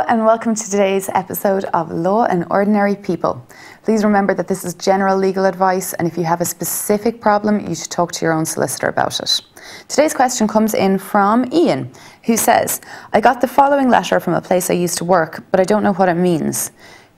and welcome to today's episode of Law and Ordinary People. Please remember that this is general legal advice, and if you have a specific problem, you should talk to your own solicitor about it. Today's question comes in from Ian, who says, I got the following letter from a place I used to work, but I don't know what it means.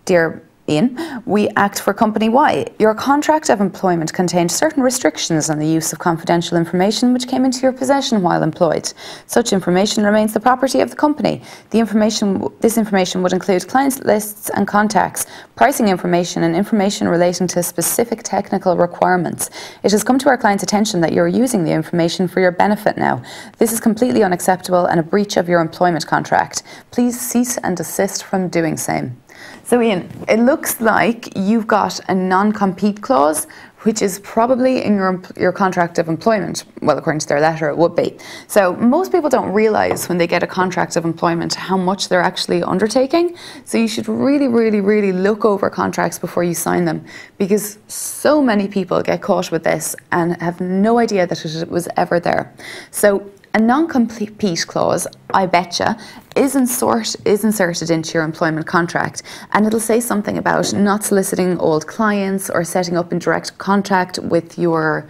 Dear Ian, we act for Company Y. Your contract of employment contained certain restrictions on the use of confidential information which came into your possession while employed. Such information remains the property of the company. This information would include client lists and contacts, pricing information, and information relating to specific technical requirements. It has come to our client's attention that you are using the information for your benefit now. This is completely unacceptable and a breach of your employment contract. Please cease and desist from doing same. So Ian, it looks like you've got a non-compete clause, which is probably in your contract of employment. Well, according to their letter, it would be. So most people don't realise when they get a contract of employment how much they're actually undertaking. So you should really look over contracts before you sign them, because so many people get caught with this and have no idea that it was ever there. So a non-compete clause, I betcha, is inserted into your employment contract, and it'll say something about not soliciting old clients or setting up in direct contact with your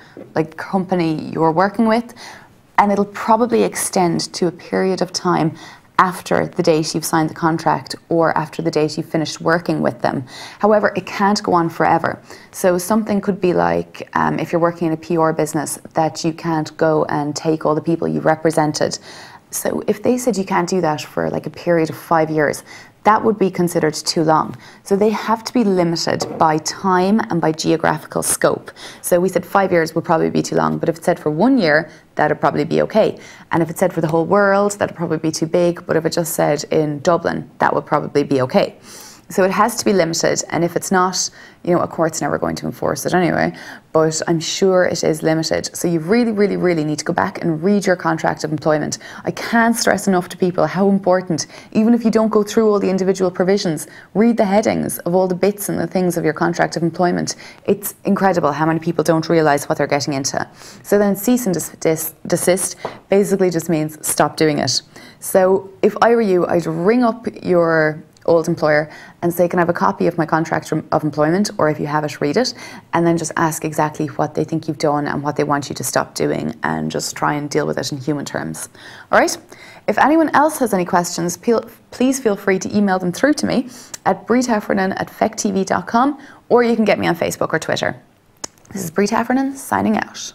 company you're working with, and it'll probably extend to a period of time after the date you've signed the contract or after the date you've finished working with them. However, it can't go on forever. So something could be like, if you're working in a PR business, that you can't go and take all the people you represented. So if they said you can't do that for like a period of 5 years, that would be considered too long. So they have to be limited by time and by geographical scope. So we said 5 years would probably be too long, but if it said for 1 year, that'd probably be okay. And if it said for the whole world, that'd probably be too big. But if it just said in Dublin, that would probably be okay. So it has to be limited, and if it's not, a court's never going to enforce it anyway, but I'm sure it is limited. So you really need to go back and read your contract of employment. I can't stress enough to people how important, even if you don't go through all the individual provisions, read the headings of all the bits and the things of your contract of employment. It's incredible how many people don't realise what they're getting into. So then cease and desist basically just means stop doing it. So if I were you, I'd ring up your old employer and say, can I have a copy of my contract of employment, or if you have it, read it, and then just ask exactly what they think you've done and what they want you to stop doing, and just try and deal with it in human terms. All right? If anyone else has any questions, please feel free to email them through to me at briteffernan@fecttv.com, or you can get me on Facebook or Twitter. This is Brit Heffernan signing out.